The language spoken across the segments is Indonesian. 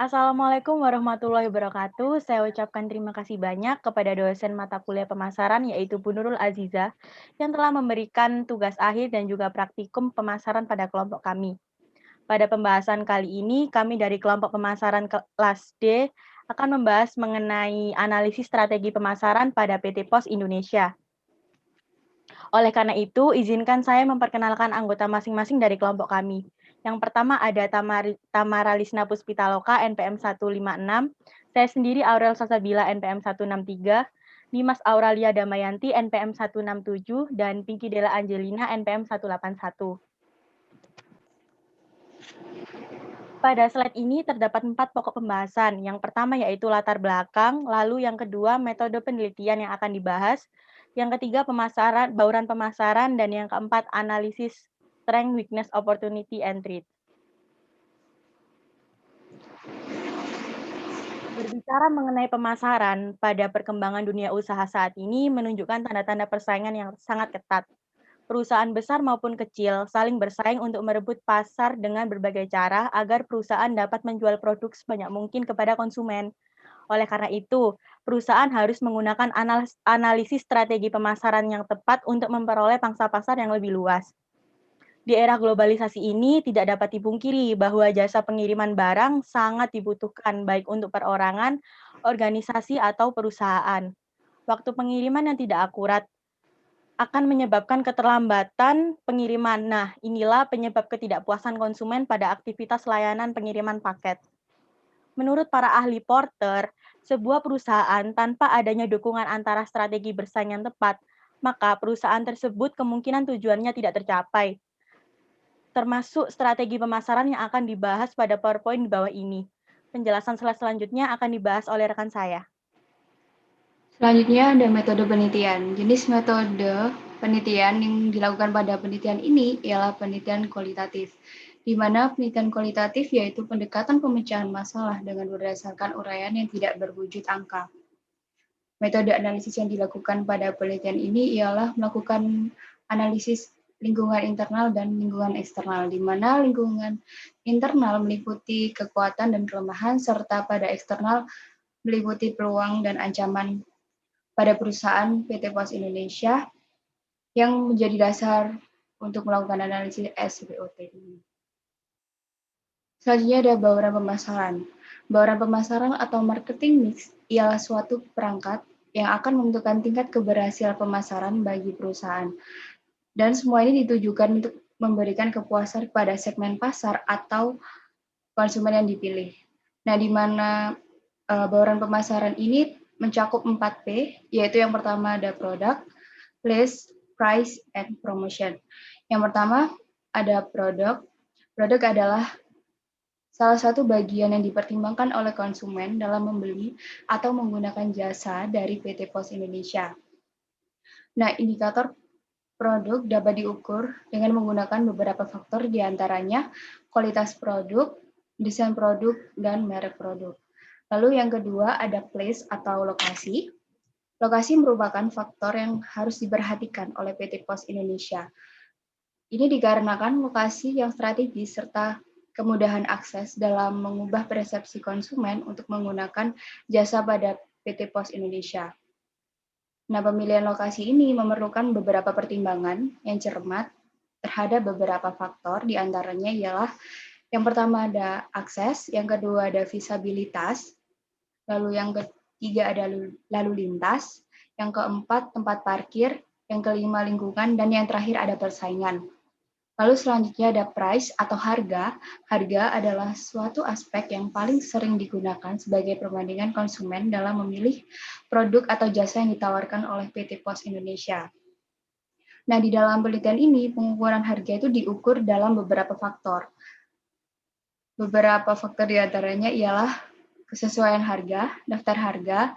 Assalamualaikum warahmatullahi wabarakatuh. Saya ucapkan terima kasih banyak kepada dosen mata kuliah pemasaran yaitu Bu Nurul Azizah yang telah memberikan tugas akhir dan juga praktikum pemasaran pada kelompok kami. Pada pembahasan kali ini, kami dari kelompok pemasaran kelas D akan membahas mengenai analisis strategi pemasaran pada PT Pos Indonesia. Oleh karena itu, izinkan saya memperkenalkan anggota masing-masing dari kelompok kami. Yang pertama ada Tamara Lisna Puspitaloka, NPM 156, saya sendiri Aurel Sasabila, NPM 163, Dimas Auralia Damayanti, NPM 167, dan Pinky Della Angelina, NPM 181. Pada slide ini terdapat 4 pokok pembahasan. Yang pertama yaitu latar belakang, lalu yang kedua metode penelitian yang akan dibahas, yang ketiga bauran pemasaran, dan yang keempat analisis strength, weakness, opportunity, and threat. Berbicara mengenai pemasaran, pada perkembangan dunia usaha saat ini menunjukkan tanda-tanda persaingan yang sangat ketat. Perusahaan besar maupun kecil saling bersaing untuk merebut pasar dengan berbagai cara agar perusahaan dapat menjual produk sebanyak mungkin kepada konsumen. Oleh karena itu, perusahaan harus menggunakan analisis strategi pemasaran yang tepat untuk memperoleh pangsa pasar yang lebih luas. Di era globalisasi ini, tidak dapat dipungkiri bahwa jasa pengiriman barang sangat dibutuhkan baik untuk perorangan, organisasi, atau perusahaan. Waktu pengiriman yang tidak akurat akan menyebabkan keterlambatan pengiriman. Nah, inilah penyebab ketidakpuasan konsumen pada aktivitas layanan pengiriman paket. Menurut para ahli Porter, sebuah perusahaan tanpa adanya dukungan antara strategi bersaing yang tepat, maka perusahaan tersebut kemungkinan tujuannya tidak tercapai, termasuk strategi pemasaran yang akan dibahas pada PowerPoint di bawah ini. Penjelasan slide selanjutnya akan dibahas oleh rekan saya. Selanjutnya ada metode penelitian. Jenis metode penelitian yang dilakukan pada penelitian ini ialah penelitian kualitatif, di mana penelitian kualitatif yaitu pendekatan pemecahan masalah dengan berdasarkan uraian yang tidak berwujud angka. Metode analisis yang dilakukan pada penelitian ini ialah melakukan analisis lingkungan internal dan lingkungan eksternal, di mana lingkungan internal meliputi kekuatan dan kelemahan, serta pada eksternal meliputi peluang dan ancaman pada perusahaan PT Pos Indonesia yang menjadi dasar untuk melakukan analisis SWOT ini. Selanjutnya ada bauran pemasaran. Bauran pemasaran atau marketing mix ialah suatu perangkat yang akan menentukan tingkat keberhasilan pemasaran bagi perusahaan. Dan semua ini ditujukan untuk memberikan kepuasan kepada segmen pasar atau konsumen yang dipilih. Nah, di mana bauran pemasaran ini mencakup 4P, yaitu yang pertama ada produk, place, price, and promotion. Yang pertama ada produk. Produk adalah salah satu bagian yang dipertimbangkan oleh konsumen dalam membeli atau menggunakan jasa dari PT Pos Indonesia. Nah, indikator produk dapat diukur dengan menggunakan beberapa faktor, diantaranya kualitas produk, desain produk, dan merek produk. Lalu yang kedua ada place atau lokasi. Lokasi merupakan faktor yang harus diperhatikan oleh PT Pos Indonesia. Ini dikarenakan lokasi yang strategis serta kemudahan akses dalam mengubah persepsi konsumen untuk menggunakan jasa pada PT Pos Indonesia. Nah, pemilihan lokasi ini memerlukan beberapa pertimbangan yang cermat terhadap beberapa faktor, diantaranya ialah yang pertama ada akses, yang kedua ada visabilitas, lalu yang ketiga ada lalu lintas, yang keempat tempat parkir, yang kelima lingkungan, dan yang terakhir ada persaingan. Lalu selanjutnya ada price atau harga. Harga adalah suatu aspek yang paling sering digunakan sebagai perbandingan konsumen dalam memilih produk atau jasa yang ditawarkan oleh PT Pos Indonesia. Nah, di dalam penelitian ini, pengukuran harga itu diukur dalam beberapa faktor. Beberapa faktor diantaranya ialah kesesuaian harga, daftar harga,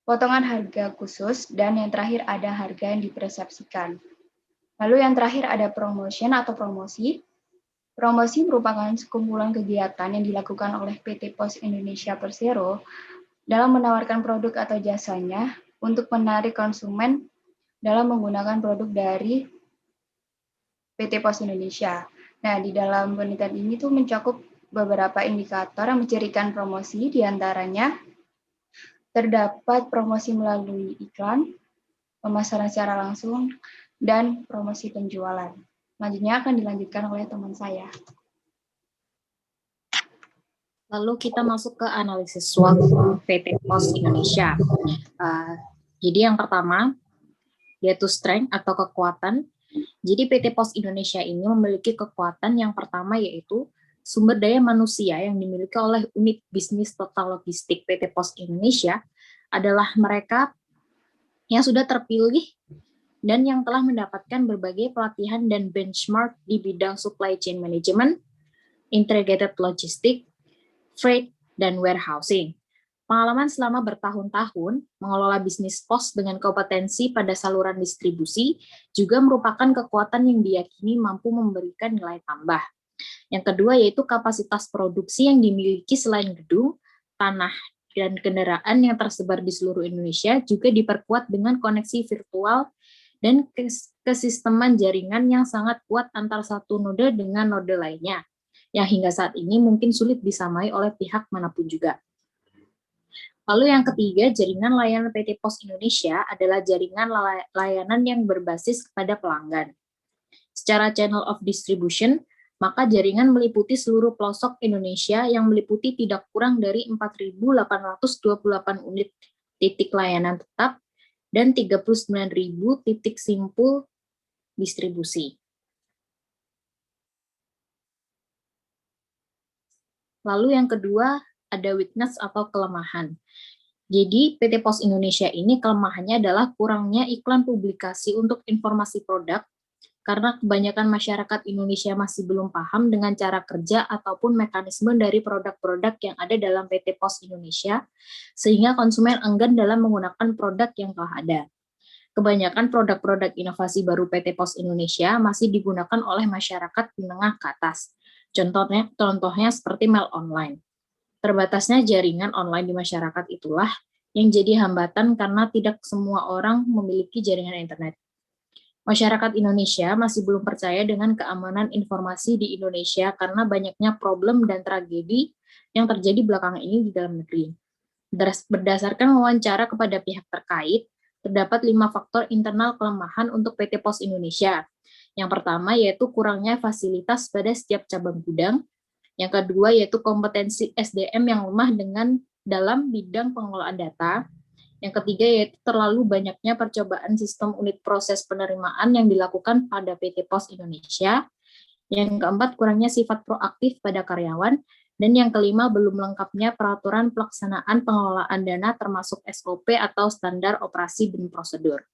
potongan harga khusus, dan yang terakhir ada harga yang dipersepsikan. Lalu yang terakhir ada promotion atau promosi. Promosi merupakan sekumpulan kegiatan yang dilakukan oleh PT Pos Indonesia Persero dalam menawarkan produk atau jasanya untuk menarik konsumen dalam menggunakan produk dari PT Pos Indonesia. Nah, di dalam penelitian ini tuh mencakup beberapa indikator yang mencirikan promosi, diantaranya terdapat promosi melalui iklan, pemasaran secara langsung, dan promosi penjualan. Selanjutnya akan dilanjutkan oleh teman saya. Lalu kita masuk ke analisis SWOT PT POS Indonesia. Jadi yang pertama yaitu strength atau kekuatan. Jadi PT POS Indonesia ini memiliki kekuatan yang pertama yaitu sumber daya manusia yang dimiliki oleh unit bisnis total logistik PT POS Indonesia adalah mereka yang sudah terpilih dan yang telah mendapatkan berbagai pelatihan dan benchmark di bidang supply chain management, integrated logistik, freight, dan warehousing. Pengalaman selama bertahun-tahun mengelola bisnis pos dengan kompetensi pada saluran distribusi juga merupakan kekuatan yang diyakini mampu memberikan nilai tambah. Yang kedua yaitu kapasitas produksi yang dimiliki selain gedung, tanah, dan kendaraan yang tersebar di seluruh Indonesia juga diperkuat dengan koneksi virtual dan kesisteman jaringan yang sangat kuat antar satu node dengan node lainnya, yang hingga saat ini mungkin sulit disamai oleh pihak manapun juga. Lalu yang ketiga, jaringan layanan PT POS Indonesia adalah jaringan layanan yang berbasis kepada pelanggan. Secara channel of distribution, maka jaringan meliputi seluruh pelosok Indonesia yang meliputi tidak kurang dari 4.828 unit titik layanan tetap dan 39.000 titik simpul distribusi. Lalu yang kedua, ada weakness atau kelemahan. Jadi PT POS Indonesia ini kelemahannya adalah kurangnya iklan publikasi untuk informasi produk, karena kebanyakan masyarakat Indonesia masih belum paham dengan cara kerja ataupun mekanisme dari produk-produk yang ada dalam PT POS Indonesia, sehingga konsumen enggan dalam menggunakan produk yang telah ada. Kebanyakan produk-produk inovasi baru PT POS Indonesia masih digunakan oleh masyarakat menengah ke atas. Contohnya seperti mail online. Terbatasnya jaringan online di masyarakat itulah yang jadi hambatan karena tidak semua orang memiliki jaringan internet. Masyarakat Indonesia masih belum percaya dengan keamanan informasi di Indonesia karena banyaknya problem dan tragedi yang terjadi belakangan ini di dalam negeri. Berdasarkan wawancara kepada pihak terkait, terdapat 5 faktor internal kelemahan untuk PT POS Indonesia. Yang pertama yaitu kurangnya fasilitas pada setiap cabang gudang. Yang kedua yaitu kompetensi SDM yang lemah dalam bidang pengelolaan data. Yang ketiga yaitu terlalu banyaknya percobaan sistem unit proses penerimaan yang dilakukan pada PT POS Indonesia. Yang keempat, kurangnya sifat proaktif pada karyawan. Dan yang kelima, belum lengkapnya peraturan pelaksanaan pengelolaan dana termasuk SOP atau standar operasi dan prosedur.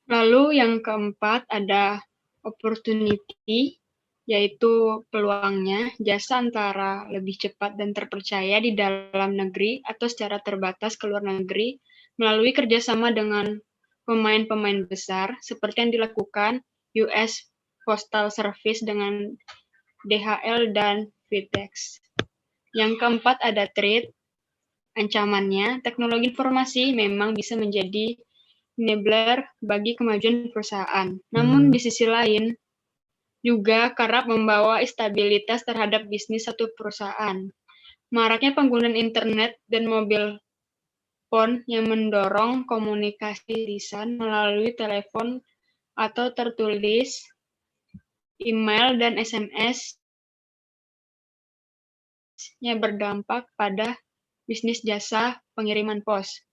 Lalu yang keempat ada opportunity, yaitu peluangnya jasa antara lebih cepat dan terpercaya di dalam negeri atau secara terbatas ke luar negeri melalui kerjasama dengan pemain-pemain besar seperti yang dilakukan US Postal Service dengan DHL dan FedEx. Yang keempat ada threat, ancamannya teknologi informasi memang bisa menjadi enabler bagi kemajuan perusahaan. Namun di sisi lain, juga kerap membawa instabilitas terhadap bisnis satu perusahaan. Maraknya penggunaan internet dan mobil phone yang mendorong komunikasi lisan melalui telepon atau tertulis, email, dan SMS-nya berdampak pada bisnis jasa pengiriman pos.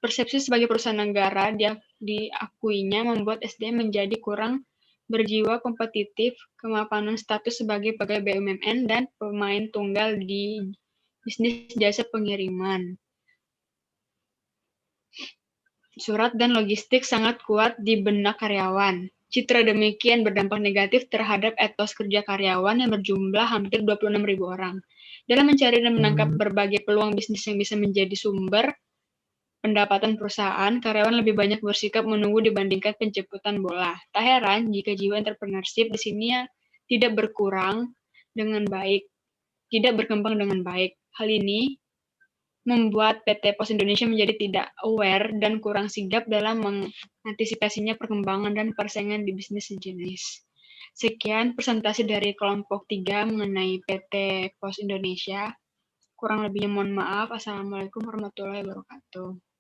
Persepsi sebagai perusahaan negara diakuinya membuat SDM menjadi kurang berjiwa kompetitif, kemapanan status sebagai pegawai BUMN, dan pemain tunggal di bisnis jasa pengiriman. Surat dan logistik sangat kuat di benak karyawan. Citra demikian berdampak negatif terhadap etos kerja karyawan yang berjumlah hampir 26.000 orang. Dalam mencari dan menangkap berbagai peluang bisnis yang bisa menjadi sumber pendapatan perusahaan, karyawan lebih banyak bersikap menunggu dibandingkan penjemputan bola. Tak heran jika jiwa entrepreneurship di sini tidak berkembang dengan baik. Hal ini membuat PT POS Indonesia menjadi tidak aware dan kurang sigap dalam mengantisipasinya perkembangan dan persaingan di bisnis sejenis. Sekian presentasi dari kelompok 3 mengenai PT Pos Indonesia. Kurang lebihnya mohon maaf. Assalamualaikum warahmatullahi wabarakatuh.